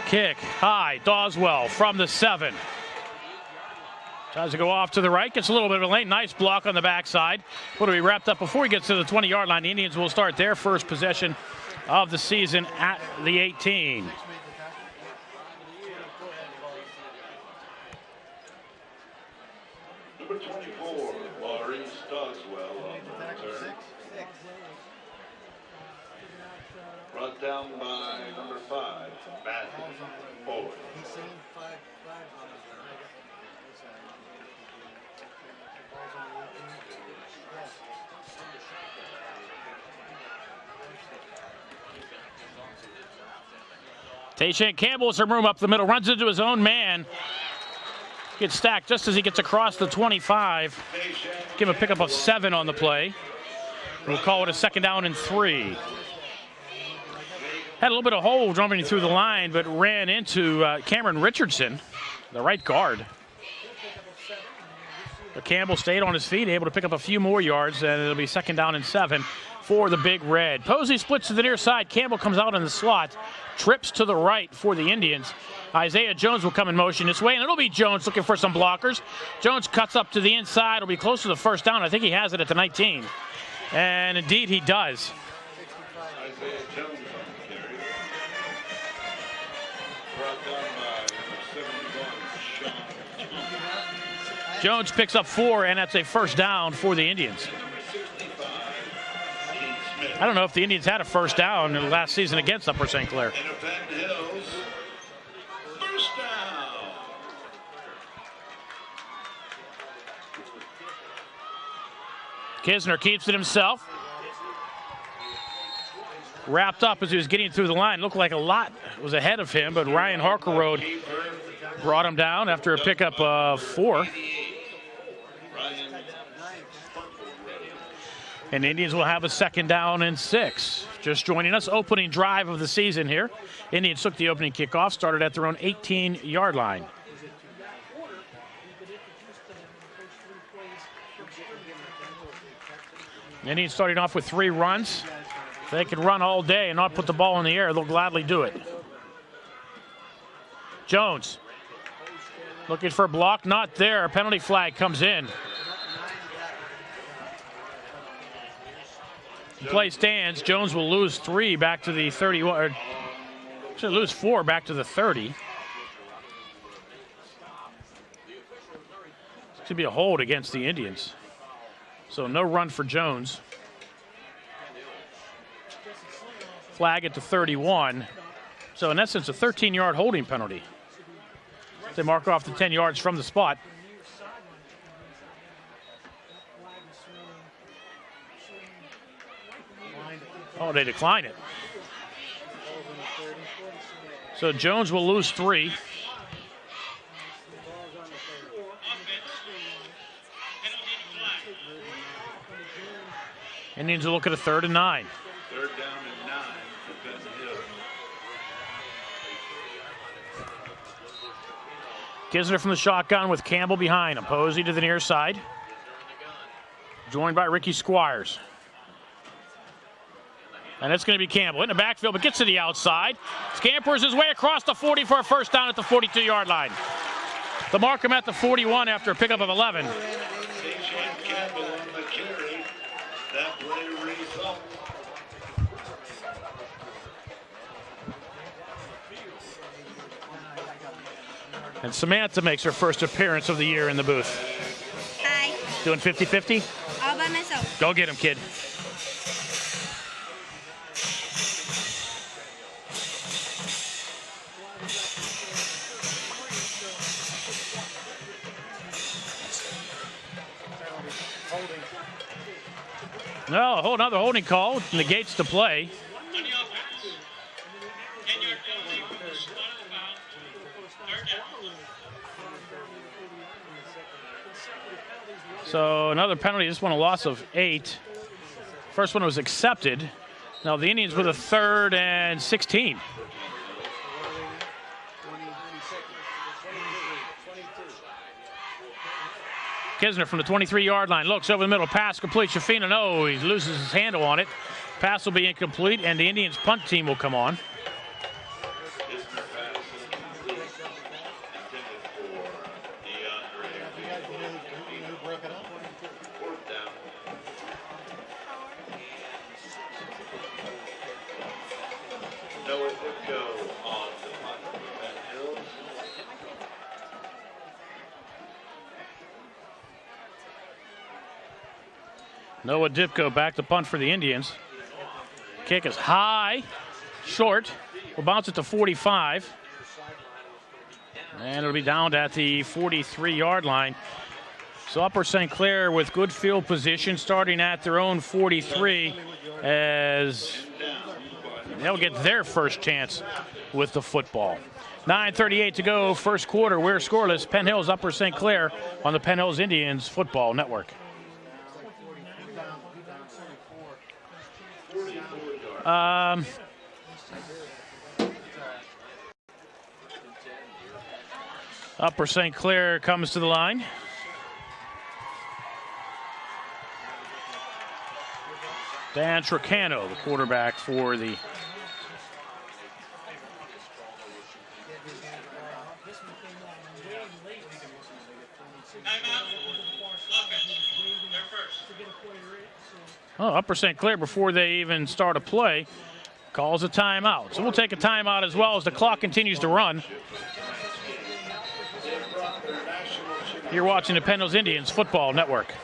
Kick high, Doswell from the 7. Tries to go off to the right, gets a little bit of a lane. Nice block on the backside. What do we wrapped up before he gets to the 20-yard line? The Indians will start their first possession of the season at the 18. Number 24, Maurice Doswell on the return. Brought down by number 5, Matthew Ford. Tayshawn Campbell with some room up the middle, runs into his own man. Gets stacked just as he gets across the 25. Give him a pickup of 7 on the play. We'll call it a 2nd down and 3. Had a little bit of hole jumping through the line, but ran into Cameron Richardson, the right guard. But Campbell stayed on his feet, able to pick up a few more yards, and it'll be 2nd down and 7 for the Big Red. Posey splits to the near side. Campbell comes out in the slot, trips to the right for the Indians. Isaiah Jones will come in motion this way, and it'll be Jones looking for some blockers. Jones cuts up to the inside. It'll be close to the 1st down. I think he has it at the 19. And indeed he does. Isaiah Jones on the carry. Brought down by number 71, Sean. Jones picks up 4, and that's a 1st down for the Indians. I don't know if the Indians had a 1st down in the last season against Upper St. Clair. And a Penn Hills 1st down. Kisner keeps it himself. Wrapped up as he was getting through the line. Looked like a lot was ahead of him, but Ryan Harkerode brought him down after a pickup of 4. And the Indians will have a 2nd down and 6. Just joining us, opening drive of the season here. Indians took the opening kickoff, started at their own 18-yard line. Indians starting off with 3 runs. If they can run all day and not put the ball in the air, they'll gladly do it. Jones looking for a block, not there. A penalty flag comes in. The play stands. Jones will lose 3 back to the 31. Or should lose 4 back to the 30. This could be a hold against the Indians. So no run for Jones. Flag at the 31. So in essence, a 13-yard holding penalty. They mark off the 10 yards from the spot. Oh, they decline it. So Jones will lose 3. Indians will look at a 3rd and 9. 3rd down and 9 for Penn Hills. Kisner from the shotgun with Campbell behind him. Posey to the near side. Joined by Ricky Squires. And it's going to be Campbell in the backfield, but gets to the outside. Scampers his way across the 40 for a 1st down at the 42-yard line. The mark him at the 41 after a pickup of 11. Campbell on the carry. That play reads up. And Samantha makes her first appearance of the year in the booth. Hi. Doing 50-50? All by myself. Go get him, kid. No, another holding call negates the play. So another penalty. This one a loss of 8. First one was accepted. Now the Indians with a 3rd and 16. Kisner from the 23-yard line looks over the middle. Pass complete. Shafina, no, he loses his handle on it. Pass will be incomplete, and the Indians punt team will come on. Noah Dipko back to punt for the Indians. Kick is high, short. We'll bounce it to 45. And it'll be down at the 43-yard line. So Upper St. Clair with good field position starting at their own 43 as they'll get their first chance with the football. 9:38 to go, first quarter. We're scoreless. Penn Hills, Upper St. Clair on the Penn Hills Indians Football Network. Upper St. Clair comes to the line. Dan Trocano, the quarterback for the Upper St. Clair, before they even start a play, calls a timeout. So we'll take a timeout as well as the clock continues to run. You're watching the Penn Hills Indians Football Network.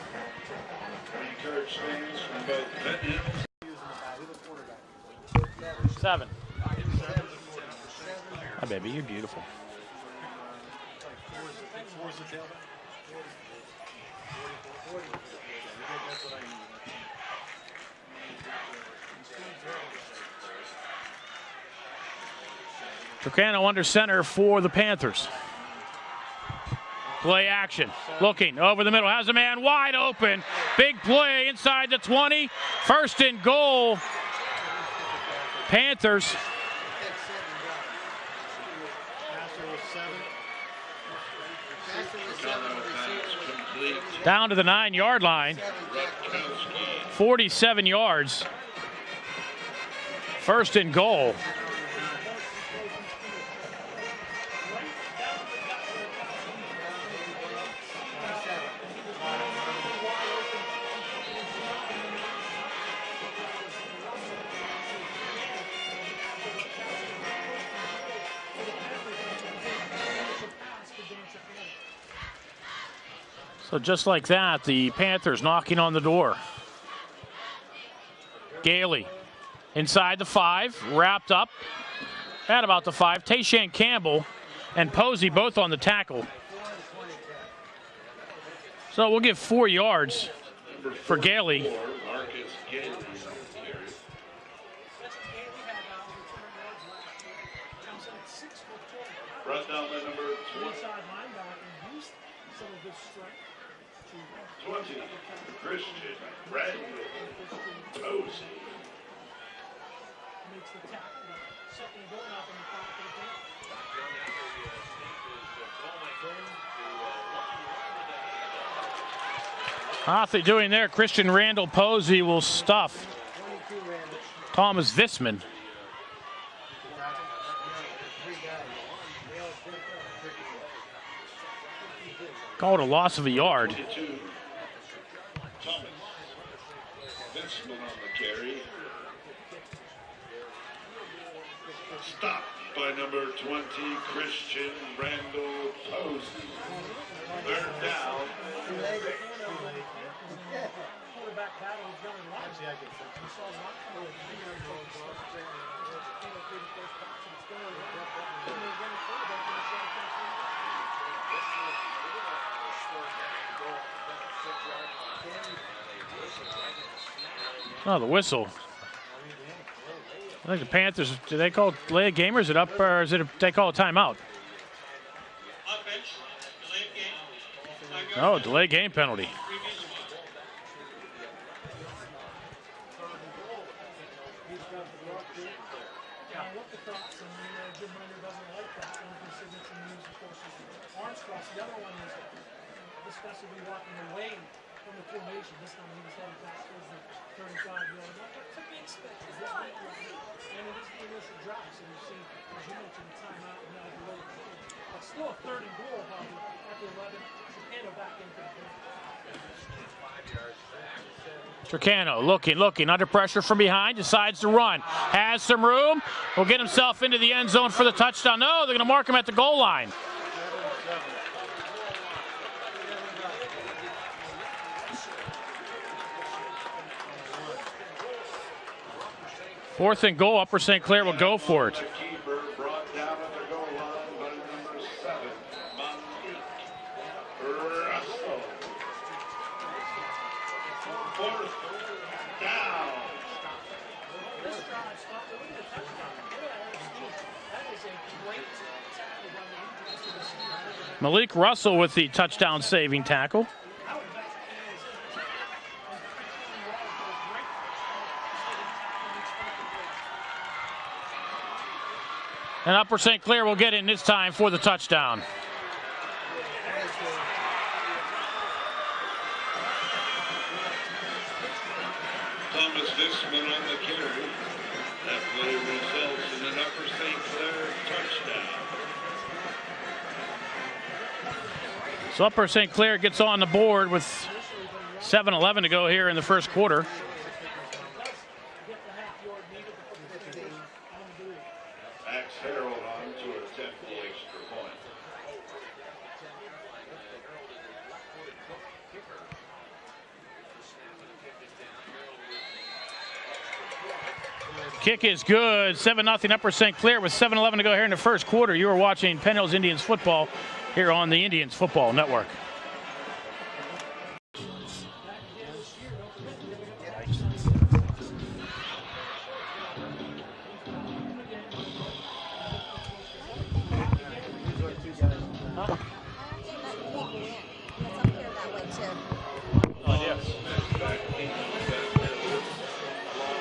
Seven. Hi, baby, you're beautiful. Trocano under center for the Panthers. Play action. Looking over the middle. Has a man wide open. Big play inside the 20. First and goal. Panthers. Down to the 9-yard line. 47 yards. First and goal. So just like that, the Panthers knocking on the door. Gailey inside the 5, wrapped up at about the 5. Tayshan Campbell and Posey both on the tackle. So we'll give 4 yards for Gailey. Brought down by number 20, Christian Randall Posey. How's they doing there? Christian Randall Posey will stuff Thomas Visman. Called a loss of a yard. Thomas Visman on the carry. Stopped by number 20, Christian Randall Posey. Third down. Oh, the whistle. I think the Panthers, do they call delay a game or is it up, or is it they call a timeout? Oh, delay game penalty. discussively walking away from the formation. This time he was heading back towards the 35-yard line. To be expected. This lead line, and it is the initial drive. So you see, as you mentioned, the timeout and now below the field. But still a third and goal, however, at the 11. Trocano back into the game. 5 yards back. Trocano looking under pressure from behind, decides to run. Has some room. Will get himself into the end zone for the touchdown. No, they're going to mark him at the goal line. Fourth and goal. Upper St. Clair will go for it. Brought down at the goal line by number 7, Russell. Fourth down. Malik Russell with the touchdown saving tackle. And Upper St. Clair will get in this time for the touchdown. Thomas Disman on the carry. That play results in an Upper St. Clair touchdown. So Upper St. Clair gets on the board with 7:11 to go here in the first quarter. Max Harold on to attempt the extra point. Kick is good. 7-0 Upper St. Clair with 7:11 to go here in the first quarter. You are watching Penn Hills Indians football here on the Indians Football Network.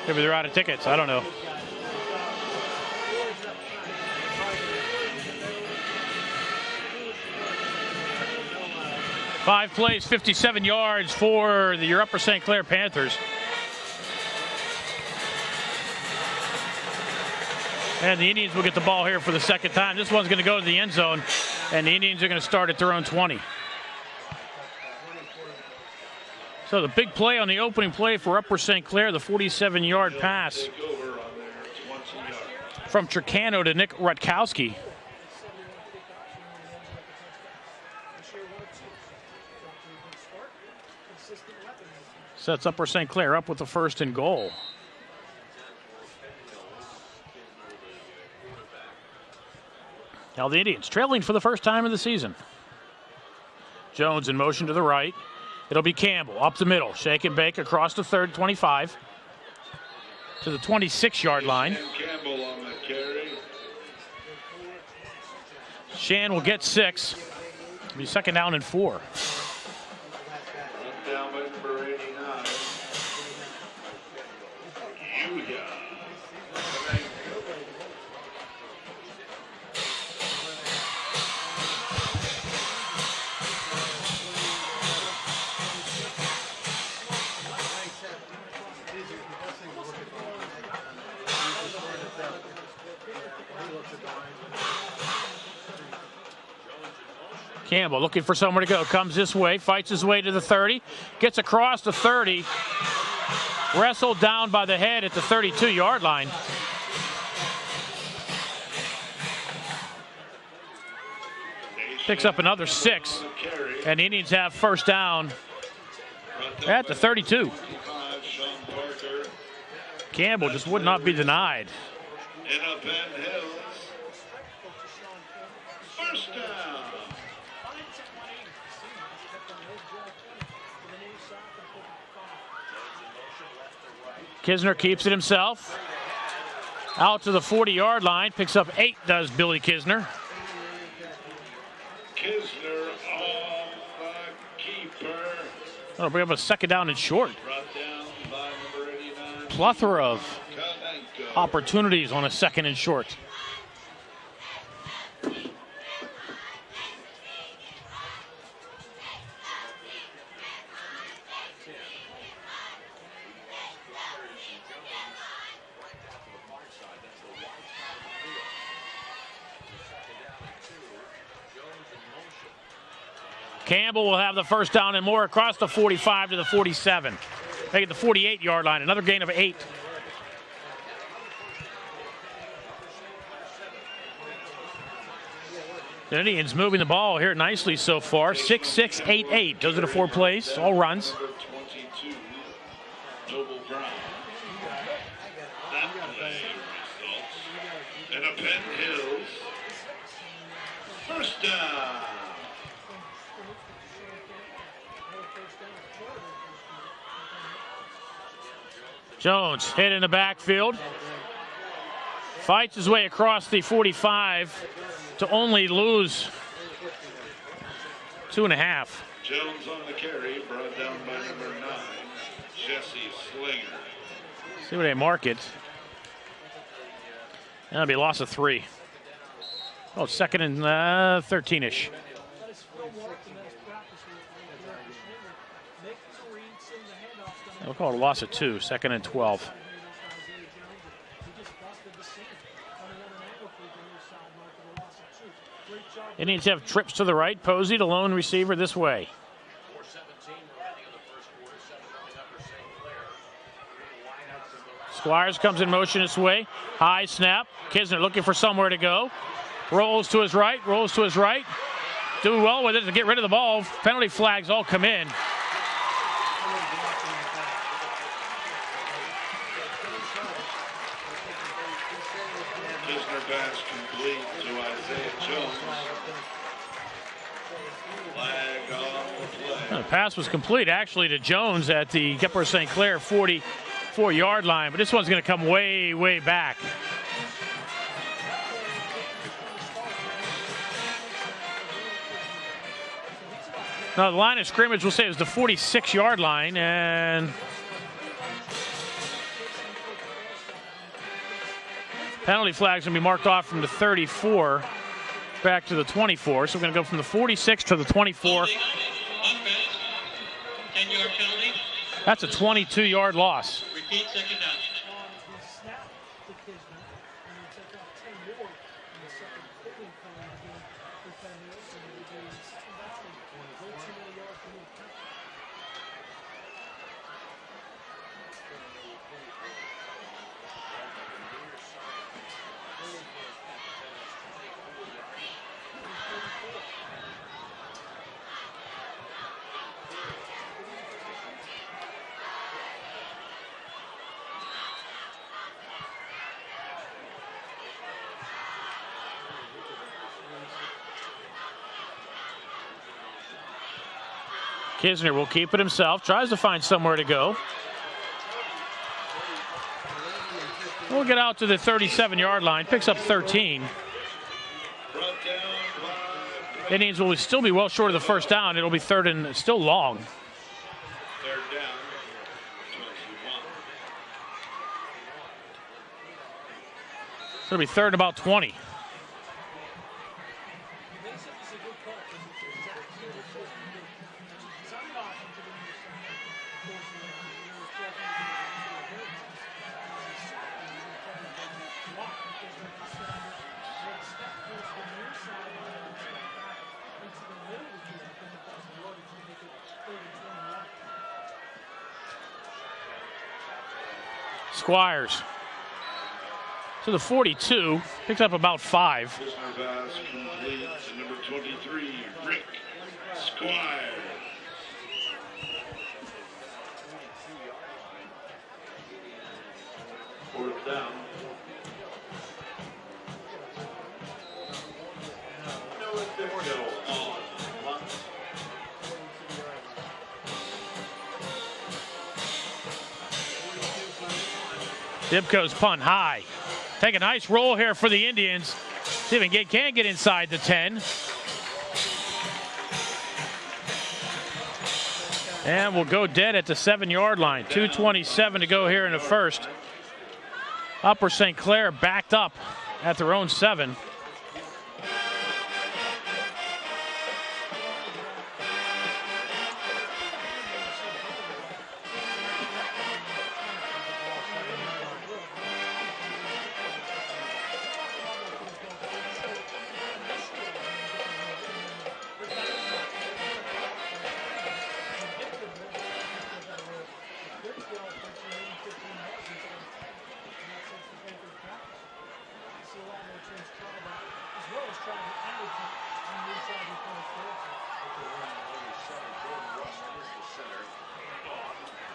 Maybe they're out of tickets. I don't know. Five plays, 57 yards for your Upper St. Clair Panthers. And the Indians will get the ball here for the second time. This one's going to go to the end zone, and the Indians are going to start at their own 20. So the big play on the opening play for Upper St. Clair, the 47-yard pass from Trocano to Nick Rutkowski. Sets Upper St. Clair up with the first and goal. Now the Indians trailing for the first time of the season. Jones in motion to the right. It'll be Campbell up the middle. Shake and bake across the 25 to the 26-yard line. Campbell on the carry. Shan will get 6. It'll be second down and 4. Run down by number 89. Yuya. Campbell looking for somewhere to go. Comes this way, fights his way to the 30. Gets across the 30. Wrestled down by the head at the 32-yard line. Picks up another 6. And the Indians have first down at the 32. Campbell just would not be denied. In a Penn Hills. First down. Kisner keeps it himself. Out to the 40-yard line. Picks up 8, does Billy Kisner. Kisner off keeper. That'll bring up a second down and short. Brought down by number 89. Plethora of Kanenko. opportunities on a second and short. Campbell will have the first down and more across the 45 to the 47. Make it the 48-yard line. Another gain of 8. The Indians moving the ball here nicely so far. 6-6, 8-8. Those are the 4 plays, all runs. 22, Noble Brown. That play results in a Penn Hills first down. Jones hit in the backfield. Fights his way across the 45 to only lose 2.5. Jones on the carry, brought down by number 9, Jesse Slinger. See where they mark it. That'll be a loss of 3. Oh, second and 13-ish. We'll call it a loss of 2, second and 12. Indians have trips to the right. Posey, the lone receiver, this way. Squires comes in motion this way. High snap. Kisner looking for somewhere to go. Rolls to his right, rolls to his right. Doing well with it to get rid of the ball. Penalty flags all come in. Kisner pass complete to Isaiah Jones. Flag on the play. The pass was complete actually to Jones at the Kepler St. Clair 44-yard line, but this one's going to come way, way back. Now the line of scrimmage, we'll say, is the 46-yard line, and penalty flag's going to be marked off from the 34 back to the 24. So we're going to go from the 46 to the 24. That's a 22-yard loss. Repeat, second down. Kisner will keep it himself, tries to find somewhere to go. We'll get out to the 37-yard line, picks up 13. Indians will still be well short of the first down. It'll be third and still long. Third down, 21. So it'll be third and about 20. Squires to the 42, picks up about 5. Kisner pass complete to number 23, Rick Squires. Fourth down. Dibko's punt high. Take a nice roll here for the Indians. See if they can get inside the 10. And we'll go dead at the 7-yard line. 2:27 to go here in the first. Upper St. Clair backed up at their own 7.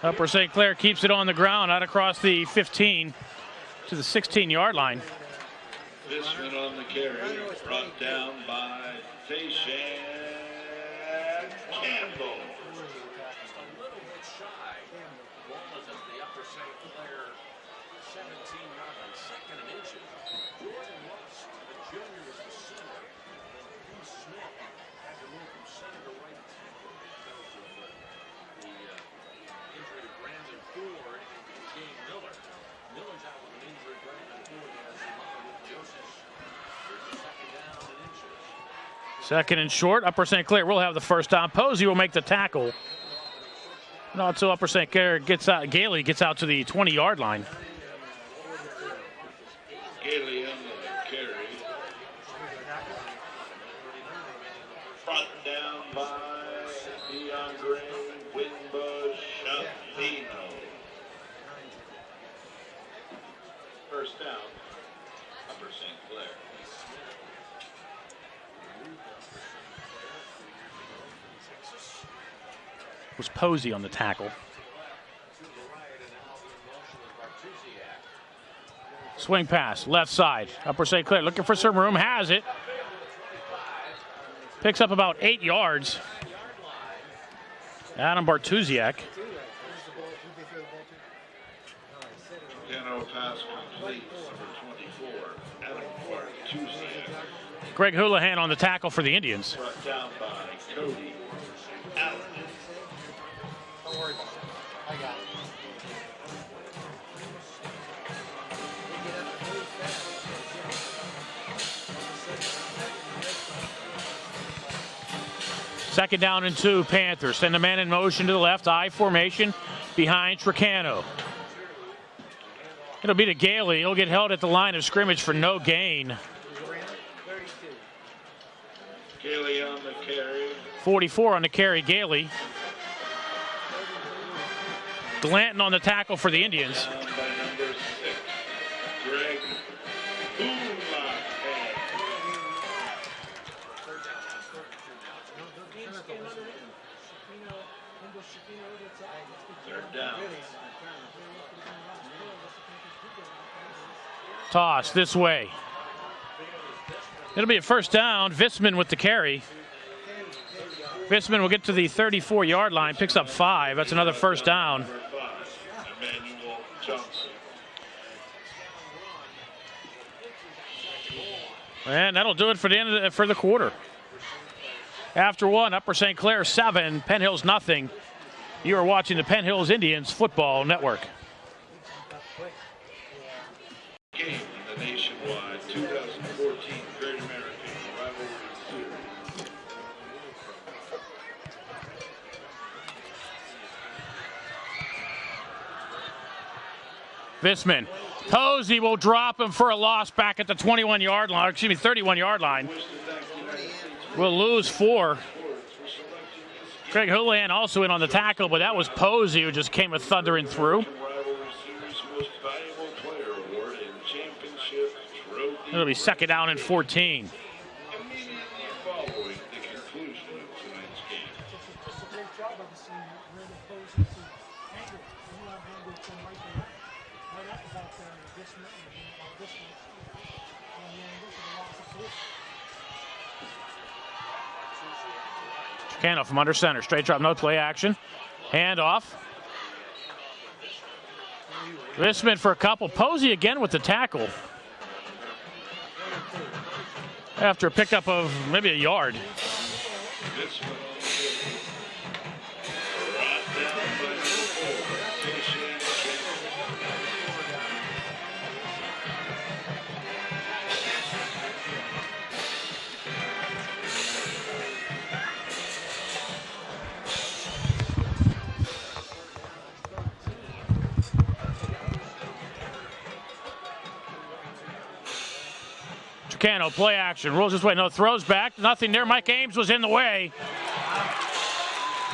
Upper St. Clair keeps it on the ground, out across the 15 to the 16-yard line. Visman on the carry, brought down by Faishan Campbell. Just a little bit shy. Ball is at the Upper St. Clair 17-yard line, second and inches. Jordan Lust, the junior, is the center. And Lee Smith had to move from center to right tackle because of the injury to Brandon Ford and Jane Miller. Miller's out with an injury. Brandon Ford has mononucleosis. Here's the second down and inches. Second and short. Upper St. Clair will have the first down. Posey will make the tackle. Not until Upper St. Clair gets out. Gailey gets out to the 20-yard line. Gailey on the carry. Brought down by DeAndre Winbush-Shavino. First down, Upper St. Clair. Was Posey on the tackle. Swing pass, left side. Upper St. Clair looking for some room, has it. Picks up about 8 yards. Adam Bartusiak. Piano pass complete, number 24, Adam Bartusiak. Greg Houlihan on the tackle for the Indians. Brought down by Cody Allen. Don't worry about it. I got it. Second down and 2, Panthers. Send a man in motion to the left, I formation behind Tricano. It'll be to Gailey. He'll get held at the line of scrimmage for no gain. Gailey on the carry. 44 on the carry, Gailey. Glanton on the tackle for the Indians. Down by number 6, Greg Houlihan. Third down. Toss this way. It'll be a first down. Visman with the carry. Visman will get to the 34-yard line, picks up 5. That's another first down. Number 5, Emmanuel Johnson. And that'll do it for the end of for the quarter. After one, Upper St. Clair 7, Penn Hills nothing. You are watching the Penn Hills Indians Football Network. Game in the nationwide 2014 Great American Rivalry Series. Visman. Posey will drop him for a loss back at the 21-yard line, excuse me, 31-yard line. We'll lose 4. Craig Houlihan also in on the tackle, but that was Posey who just came a thundering through. It'll be second down and 14. Immediately following the conclusion of tonight's game. It's a great job by the senior, really Posey to angle. And you have angle from right to left. Right up about this one and this one. And the angle for the loss of 4. Cano from under center. Straight drop, no play action. Hand off. Visman for a couple. Posey again with the tackle. After a pickup of maybe a yard. This one on the field. Brought down by number 4, Faishan Cano, play action, rolls his way, no, throws back, nothing there. Mike Ames was in the way.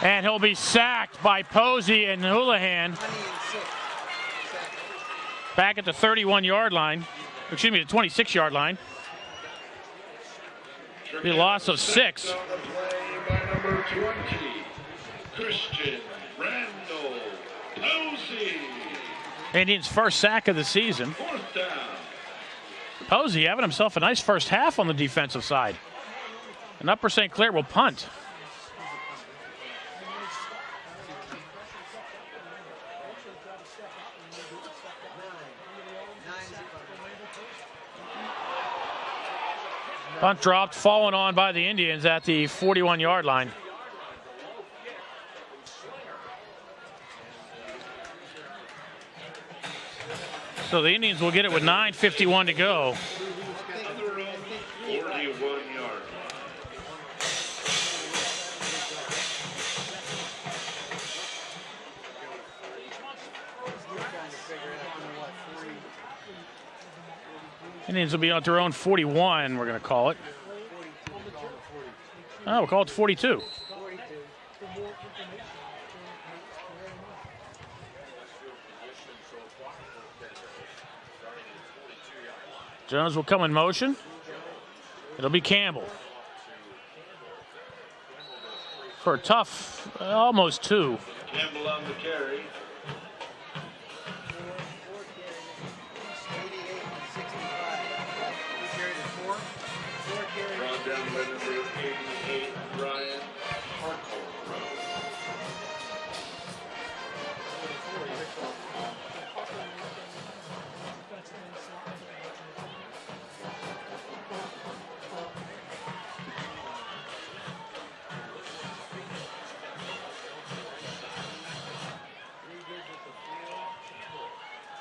And he'll be sacked by Posey and Houlihan. Back at the 31-yard line, excuse me, the 26-yard line. The loss of 6. On the play by number 20, Christian Randall Posey. Indians' first sack of the season. 4th down. Posey having himself a nice first half on the defensive side. And Upper St. Clair will punt. Punt dropped, fallen on by the Indians at the 41-yard line. So the Indians will get it with 9:51 to go. 41 yards. Indians will be on their own 41, we're going to call it. Oh, we'll call it 42. Jones will come in motion. It'll be Campbell. For a tough, almost 2. Campbell on the carry. Brought down by number 88, Brian Harcourt.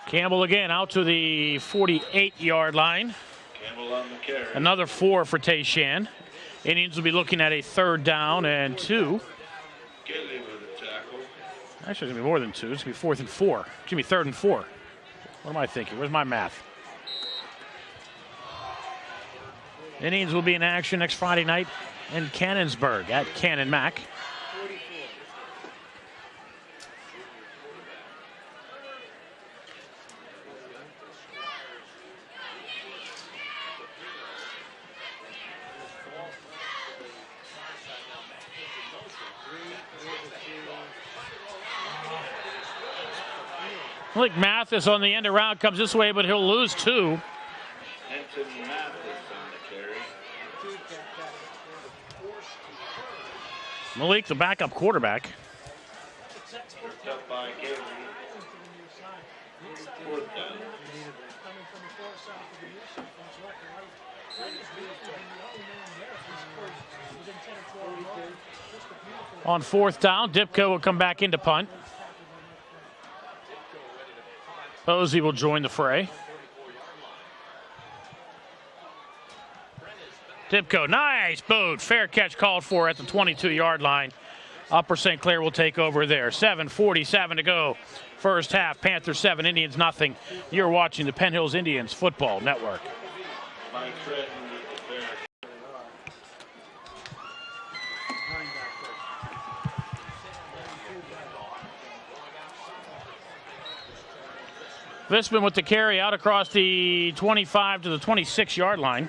Campbell again out to the 48-yard line. Campbell on the carry. Another 4 for Tayshan. Indians will be looking at a 3rd down and 2. Kelly with a tackle. Actually, it's going to be more than 2. It's going to be 4th and 4. It's going to be 3rd and 4. What am I thinking? Where's my math? Indians will be in action next Friday night in Cannonsburg at Cannon Mac. I think Mathis on the end around comes this way, but he'll lose 2. Anthony Mathis on the carry. Malik, the backup quarterback. Picked up by Gailey. 4th down. On 4th down, Dipko will come back into punt. Posey will join the fray. Dipko, nice boot. Fair catch called for at the 22-yard line. Upper St. Clair will take over there. 7:47 to go. First half, Panthers 7, Indians nothing. You're watching the Penn Hills Indians Football Network. Mike Trenton with the fair. Visman with the carry out across the 25 to the 26-yard line.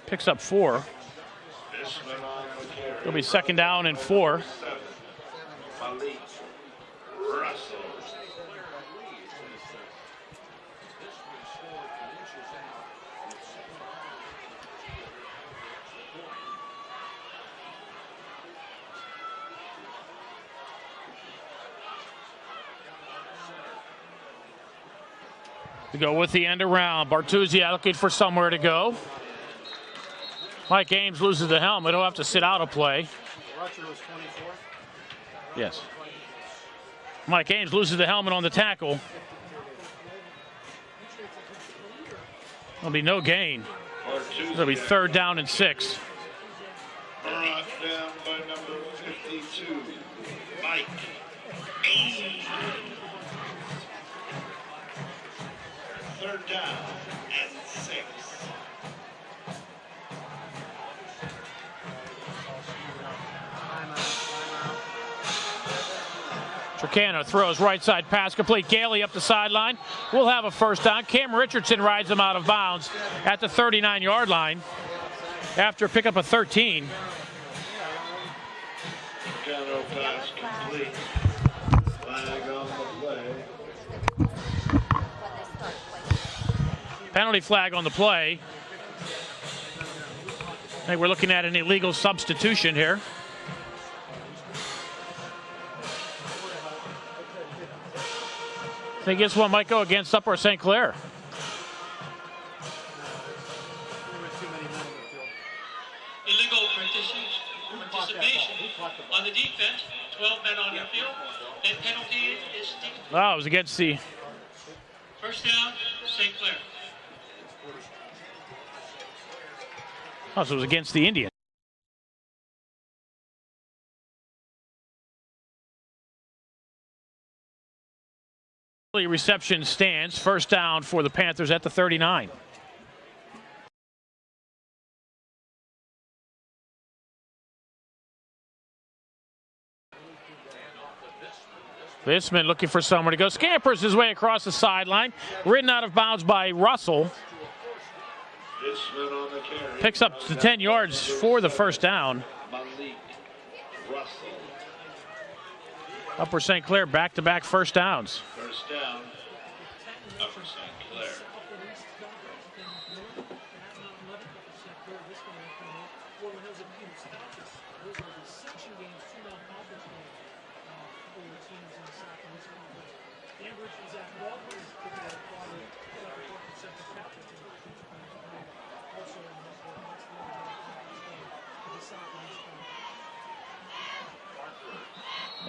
Picks up 4. It'll be 2nd down and 4. Malik Russell. To go with the end around. Bartuzzi looking for somewhere to go. Mike Ames loses the helmet. He'll have to sit out a play. Archer was 24. Yes. Mike Ames loses the helmet on the tackle. There'll be no gain. It'll be 3rd down and 6. Brought down by number 52, Mike Ames. 3rd down and 6. Tricano throws right side pass complete. Gailey up the sideline. We'll have a 1st down. Cam Richardson rides him out of bounds at the 39-yard line after a pickup of 13. Counter pass complete. Flag on the play. Penalty flag on the play. I think we're looking at an illegal substitution here. I think this one might go against Upper St. Clair. Illegal participation on the defense, 12 men on the field, and penalty is stick. Oh, it was against the... First down, St. Clair. Oh, so it was against the Indians. Reception stands. First down for the Panthers at the 39. Visman looking for someone to go. Scampers his way across the sideline. Ridden out of bounds by Russell. Visman on the carry. Picks up the 10 yards for the first down. Malik Russell. Upper St. Clair back-to-back first downs. First down, Upper St. Clair.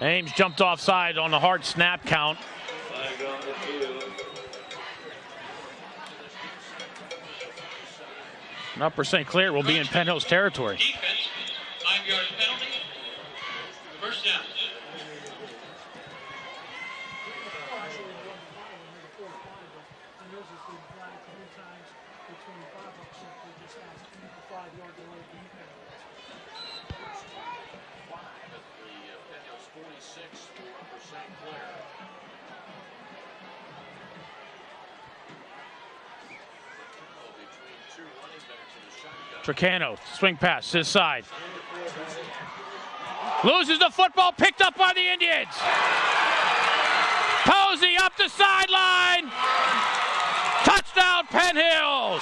Ames jumped offside on the hard snap count. Flag on the field. And Upper St. Clair will be in Penn Hills territory. Defense, 5-yard penalty. First down. Tricano, swing pass, his side. Loses the football, picked up by the Indians. Posey up the sideline. Touchdown, Penn Hills.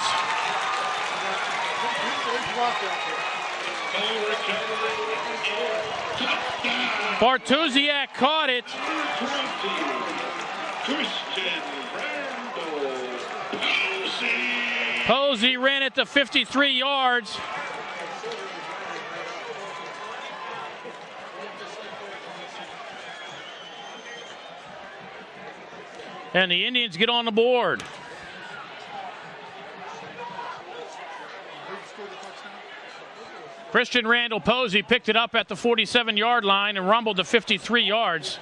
Bartusiak caught it. Posey ran it to 53 yards. And the Indians get on the board. Christian Randall Posey picked it up at the 47-yard line and rumbled to 53 yards.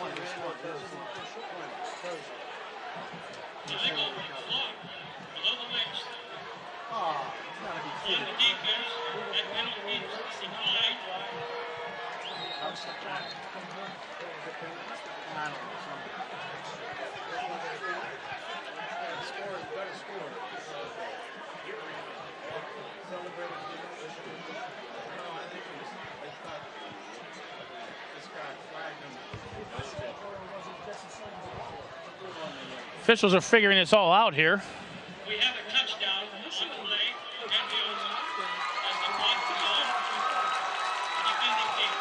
Officials are figuring this all out here. We have a touchdown on the play. Penn Hills as the clock is on. Defending team.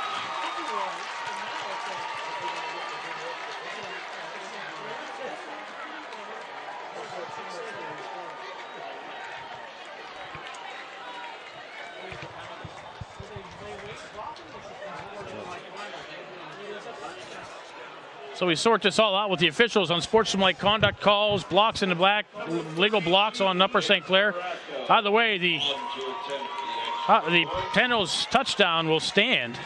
So we sort this all out with the officials on sportsmanlike conduct calls, blocks in the black, legal blocks on Upper St. Clair. By the way, the Penn Hills touchdown will stand.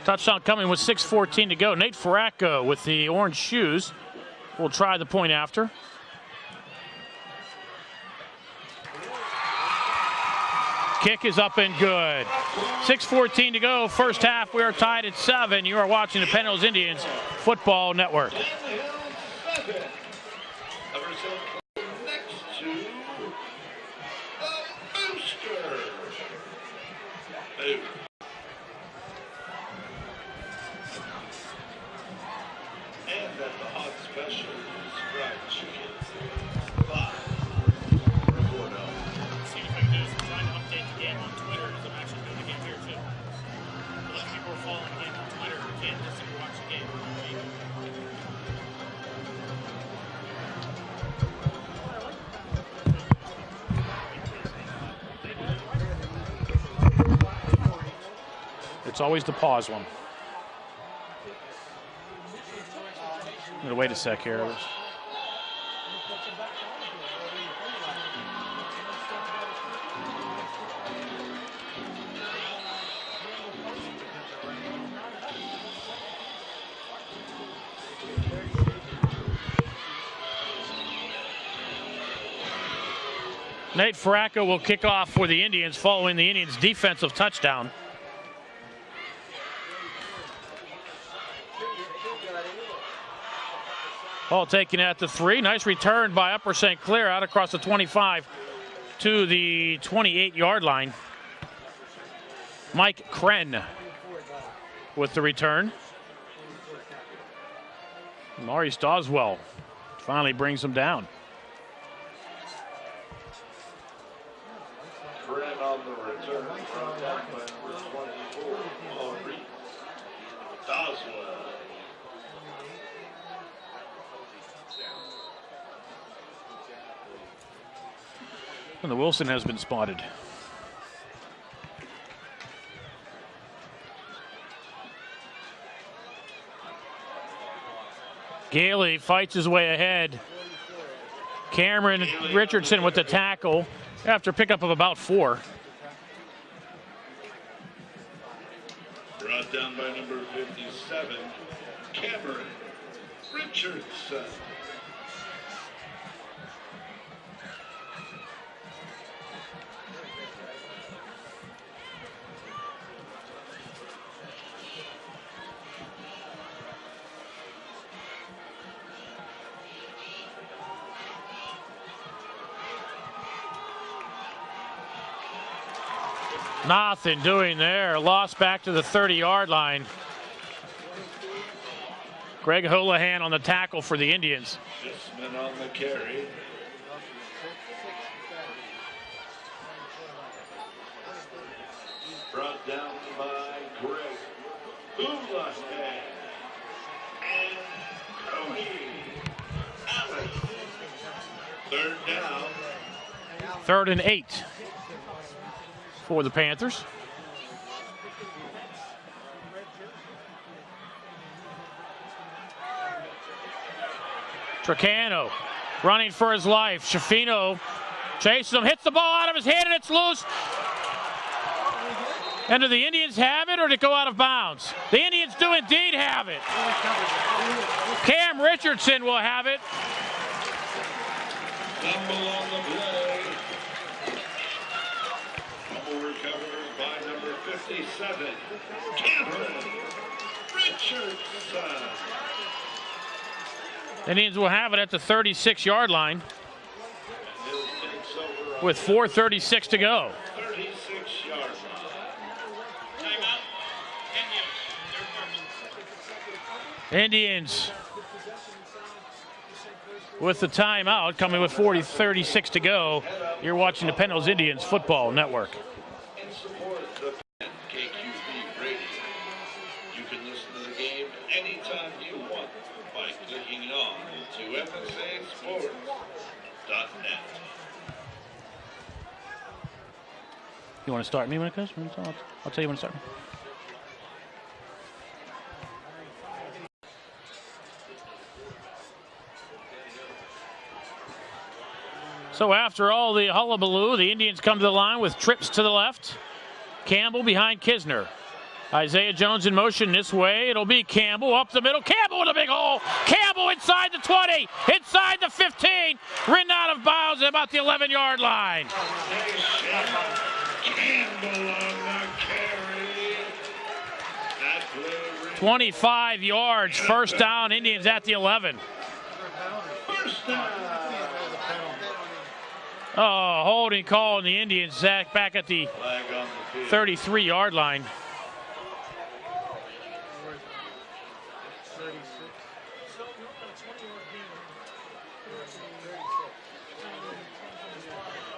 Touchdown coming with 6:14 to go. Nate Faracco with the orange shoes will try the point after. Kick is up and good. 6:14 to go, first half. We are tied at 7. You are watching the Penn Hills Indians Football Network. Number 7 next to the Booster. Boo. And at the hot specials, fried chicken. 5. Report on. See if I can do is trying to update the game on Twitter as I'm actually doing the game here too. A lot of people are following the game on Twitter who can't just watch the game on TV. It's always the pause one. I'm gonna wait a sec here. Nate Faracco will kick off for the Indians following the Indians' defensive touchdown. Ball taken at the 3. Nice return by Upper St. Clair out across the 25 to the 28-yard line. Mike Kren with the return. Maurice Doswell finally brings him down. Kren on the return from number 24, Maurice Doswell. And the Wilson has been spotted. Gailey fights his way ahead. Cameron Richardson with the tackle after pickup of about 4. Brought down by number 57, Cameron Richardson. Nothing doing there. Lost back to the 30-yard line. Greg Houlihan on the tackle for the Indians. Disman on the carry. Brought down by Greg Houlihan. And Cody Allen. 3rd down. 3rd and 8 for the Panthers. Tricano running for his life. Schifino chases him, hits the ball out of his hand, and it's loose. And do the Indians have it, or did it go out of bounds? The Indians do indeed have it. Cam Richardson will have it. Fumble on the play. Fumble recovered by number 57, Cameron Richardson. Indians will have it at the 36-yard line Hill takes over with 4:36 to go. 36-yard line. Timeout. Penn Hills. Third quarter. Indians with the timeout, coming with 36 to go. You're watching the Penn Hills Indians Football Network. In support of the Penn KQB Radio. You can listen to the game anytime you want by clicking on to FSASports.net. You want to start me when it goes? I'll tell you when to start. So after all the hullabaloo, the Indians come to the line with trips to the left. Campbell behind Kisner. Isaiah Jones in motion this way. It'll be Campbell up the middle. Campbell with a big hole. Campbell inside the 20, inside the 15. Ridden out of bounds at about the 11-yard line. Campbell on the carry. That play 25 yards. First down. Indians at the 11. first down. Oh, holding call on the Indians. Zach back at the Flag on the field. 33-yard line.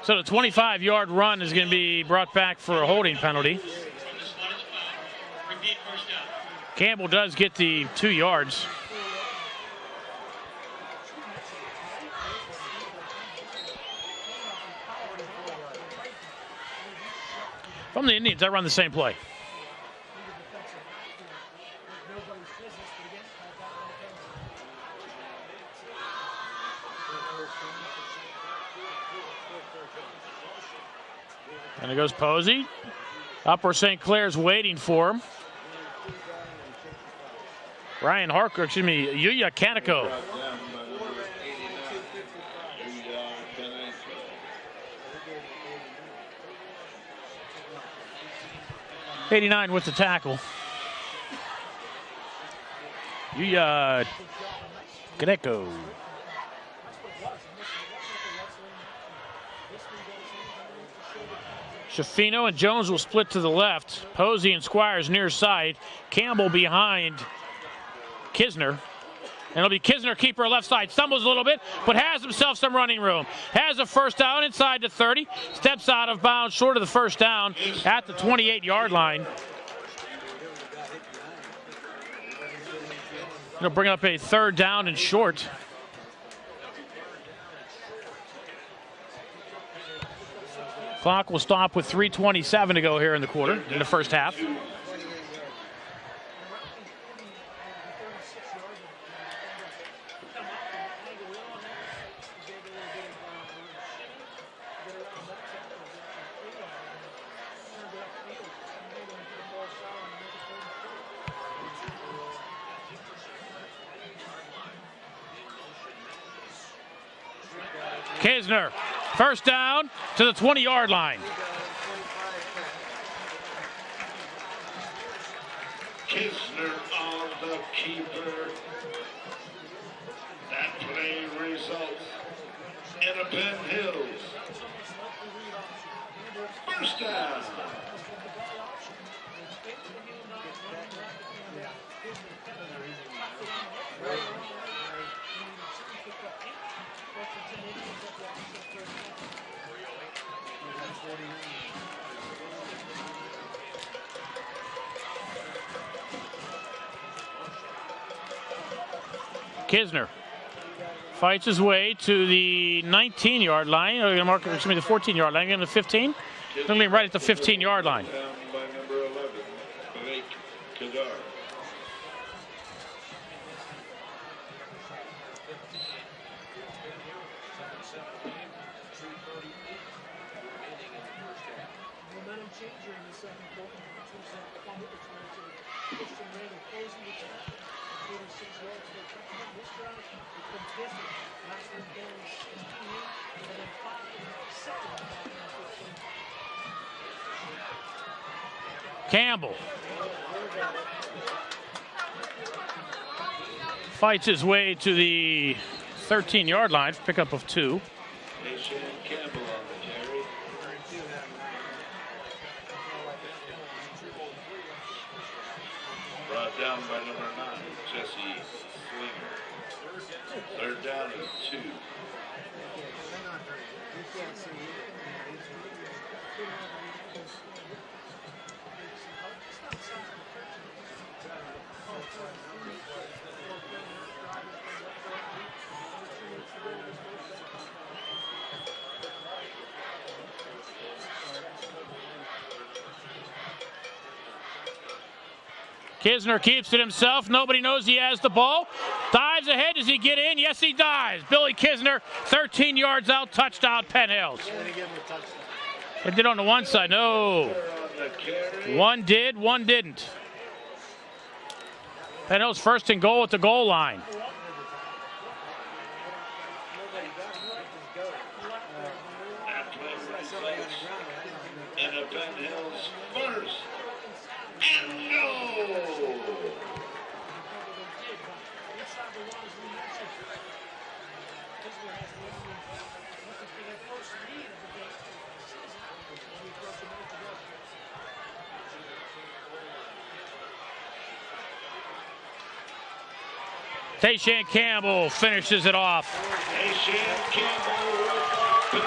So the 25-yard run is going to be brought back for a holding penalty. From the spot is foul. Repeat first down. Campbell does get the 2 yards. From the Indians, I run the same play. And it goes Posey. Upper St. Clair's waiting for him. Ryan Harker, Yuya Kaneko. 89 with the tackle. Yuya Kaneko. Shafino and Jones will split to the left. Posey and Squires near side. Campbell behind Kisner. And it'll be Kisner, keeper left side. Stumbles a little bit, but has himself some running room. Has a first down inside the 30. Steps out of bounds short of the first down at the 28-yard line. It'll bring up a 3rd down and short. Clock will stop with 3:27 to go here in the quarter, in the first half. Kisner, first down to the 20-yard line. Kisner on the keeper. That play results in a Penn Hills first down. Kisner fights his way to the 19-yard line. Or the 14-yard line. Going to the 15. Going to be right at the 15-yard line. Down by number 11, Blake Kadar. Momentum changer in the second quarter. Christian Randall closing the time. 46 yards for a touchdown. This drive has been different. Last one down 16, and then 5 second. Campbell fights his way to the 13-yard line. Pickup of 2. Nation Campbell on the carry. Brought down by number 9, Jesse Slinger. 3rd down and 2. Kisner keeps it himself. Nobody knows he has the ball. Dives ahead. Does he get in? Yes, he dives. Billy Kisner, 13 yards out, touchdown, Penn Hills. It did on the one side. No. One did, one didn't. Penn Hills first and goal at the goal line. And a Penn Hills first. And no! Tayshan Campbell finishes it off. Tayshan Campbell with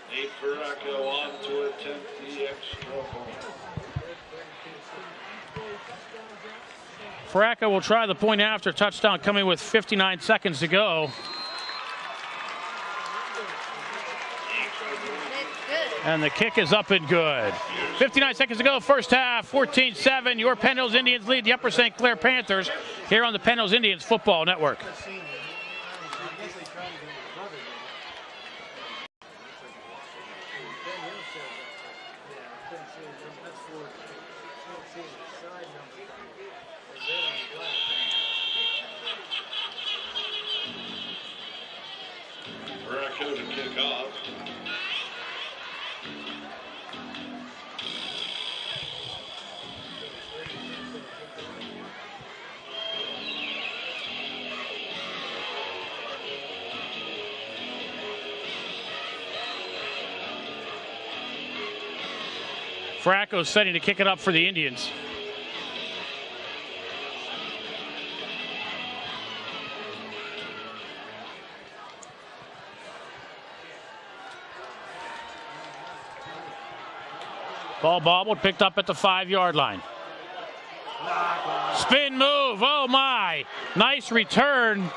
Nate Ferracco on to attempt the extra point. Ferracco will try the point after touchdown coming with 59 seconds to go. And the kick is up and good. 59 seconds to go, first half, 14-7. Your Penn Hills Indians lead the Upper St. Clair Panthers here on the Penn Hills Indians Football Network. Ferracco to kick off. Ferracco's setting to kick it up for the Indians. Ball bobbled, picked up at the 5-yard line. Spin move, oh my. Nice return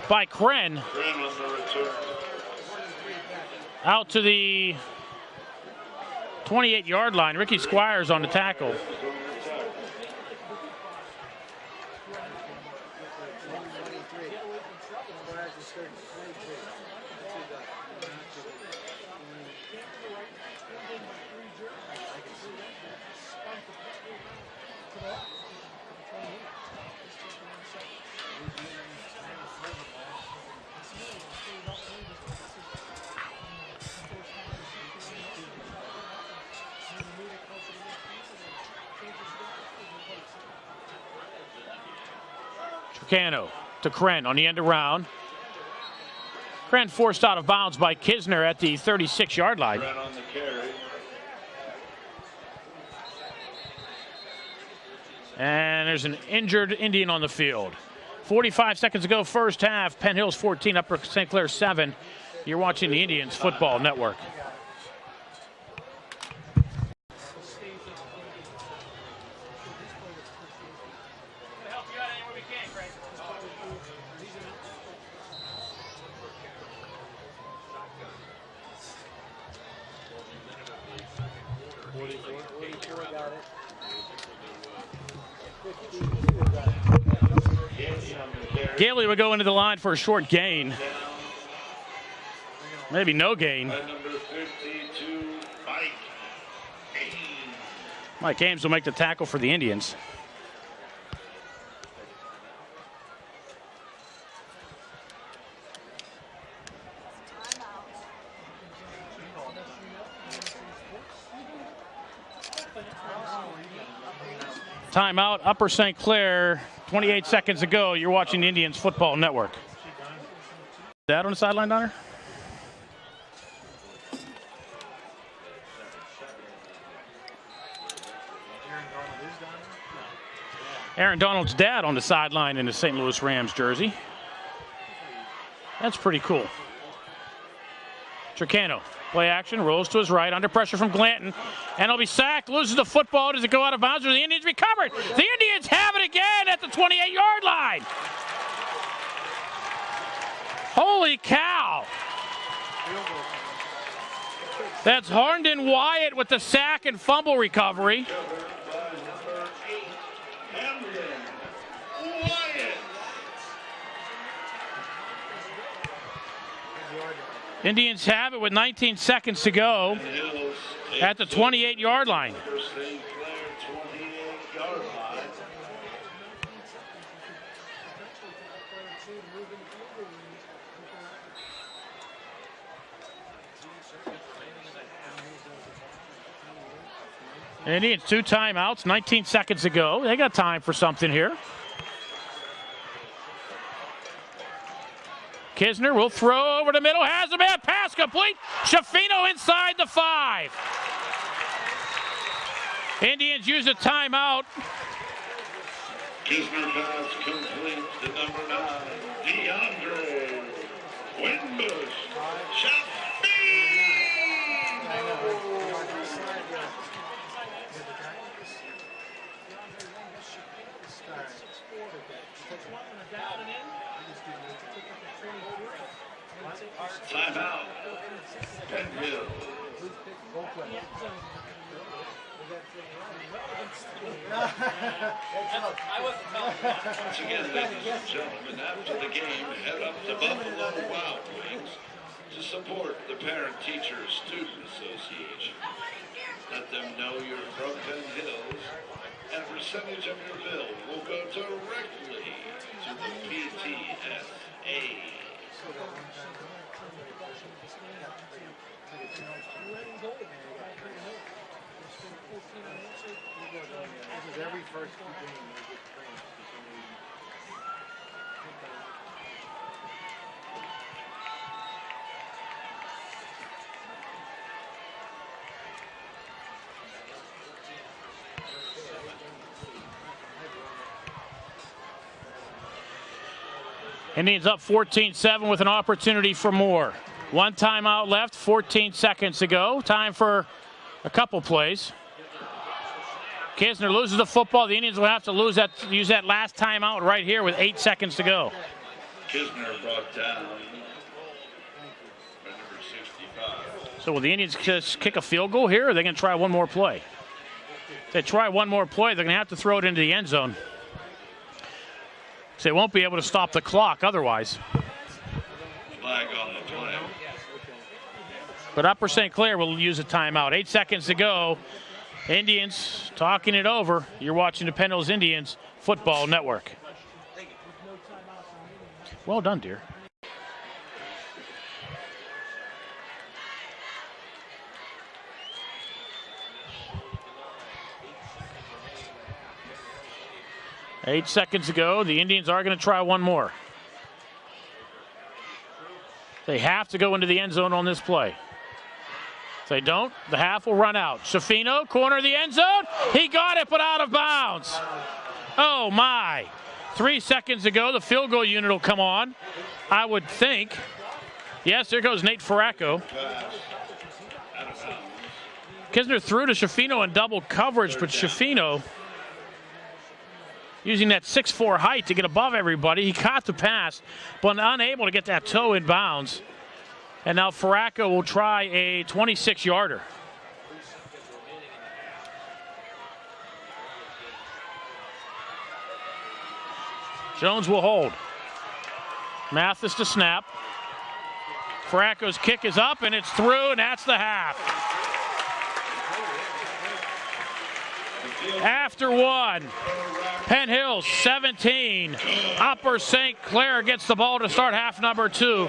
by Kren. Kren on the return. Out to the 28-yard line. Ricky Squires on the tackle. Trocano to Kren on the end around. Kren forced out of bounds by Kisner at the 36-yard line. Kren on the carry. And there's an injured Indian on the field. 45 seconds to go, first half. Penn Hills 14, Upper St. Clair 7. You're watching the Indians Football Network. Gailey would go into the line for a short gain. Maybe no gain. By number 52, Mike Ames. Mike Ames will make the tackle for the Indians. Timeout, Upper St. Clair. 28 seconds to go. You're watching the Indians Football Network. Dad on the sideline, Donner? Aaron Donald's dad on the sideline in the St. Louis Rams jersey. That's pretty cool. Trocano, play action, rolls to his right, under pressure from Glanton, and he'll be sacked, loses the football. Does it go out of bounds, or the Indians recovered? The Indians have it again at the 28-yard line. Holy cow. That's Harnden Wyatt with the sack and fumble recovery. Indians have it with 19 seconds to go at the 28-yard line. Indians 2 timeouts, 19 seconds to go. They got time for something here. Kisner will throw over the middle, has a man, pass complete. Schifino inside the 5. Indians use a timeout. Kisner pass complete to number 9, DeAndre Winbush. Timeout. Penn Hills. Once again, ladies and gentlemen, after the game, head up to Buffalo Wild Wings to support the Parent Teachers Student Association. Let them know you're from Penn Hills, and a percentage of your bill will go directly to the PTSA. This is every first game they get trained. Indians up 14-7 with an opportunity for more. 1 timeout left, 14 seconds to go. Time for a couple plays. Kisner loses the football. The Indians will have to use that last timeout right here with 8 seconds to go. Kisner brought down by number 65. So will the Indians just kick a field goal here, or are they going to try one more play? If they try one more play, they're going to have to throw it into the end zone. So they won't be able to stop the clock otherwise. Flag on the play. But Upper St. Clair will use a timeout. 8 seconds to go. Indians talking it over. You're watching the Penn Hills Indians Football Network. Well done, dear. Eight seconds to go. The Indians are going to try one more. They have to go into the end zone on this play. If they don't, the half will run out. Schifino, corner of the end zone. He got it, but out of bounds. Oh, my. 3 seconds to go. The field goal unit will come on, I would think. Yes, there goes Nate Farraco. Kisner threw to Schifino in double coverage, but Schifino, using that 6'4" height to get above everybody, he caught the pass, but unable to get that toe in bounds. And now Farraco will try a 26-yarder. Jones will hold. Mathis to snap. Farraco's kick is up, and it's through, and that's the half. After one, Penn Hills 17. Upper St. Clair gets the ball to start half number 2.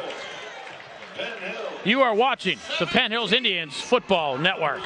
You are watching the Penn Hills Indians Football Network.